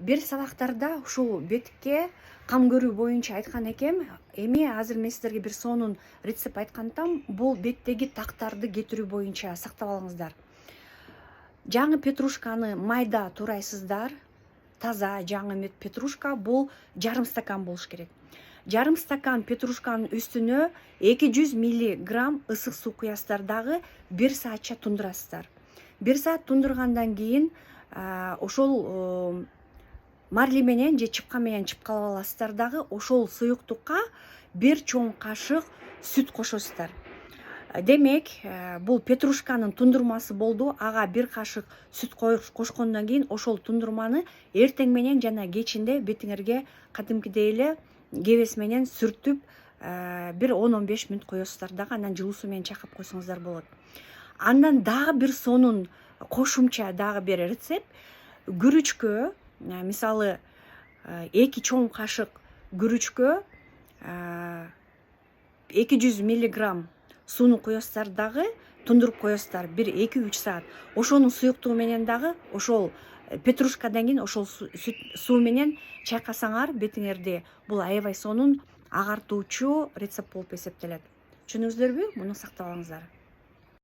бир сабактарда ушул бетке кам көрүү боюнча айткан экем. Эми азыр мен сиздерге бир сонун рецепт айткандам. Бул беттеги тактарды кетирүү боюнча сактап алыңыздар. Жаңы петрушканы майда турайсыздар. Таза жаңы петрушка, бул жарым стакан болуш керек. Жарым стакан петрушканын үстүнө 200 мг ысык суу куясыздар, дагы 1 саатча тундурасыздар. 1 саат тундургандан кийин ошол марли менен же чыпка менен чыпкалап аласыздар, дагы ошол суюктукка 1 чоң кашык сүт кошосуздар. Демек, бул петрушканын тундурмасы болду. Ага 1 кашык сүт кошкондон кийин ошол тундурманы эртең менен жана кечинде бетиңерге кадимкидей эле кебес менен сүртүп, бир 10-15 мүнөт коесуздар, дагы анан жылуу суу менен чайкап койсоңуздар болот. Андан дагы бир сонун кошумча дагы бир рецепт. Күрүчкө, мисалы 2 чоң кашык күрүчкө 200 мг сууну коесуздар, дагы тундуруп коесуздар 1-2-3 саат. Ошонун суюктугу менен дагы ошол петрушкадан кийин ошол суу менен чайкасаңар бетиңерди, бул аябай сонун агартуучу рецепт болуп эсептелет. Түшүндүңүздөрбү? Муну сактап алыңыздар.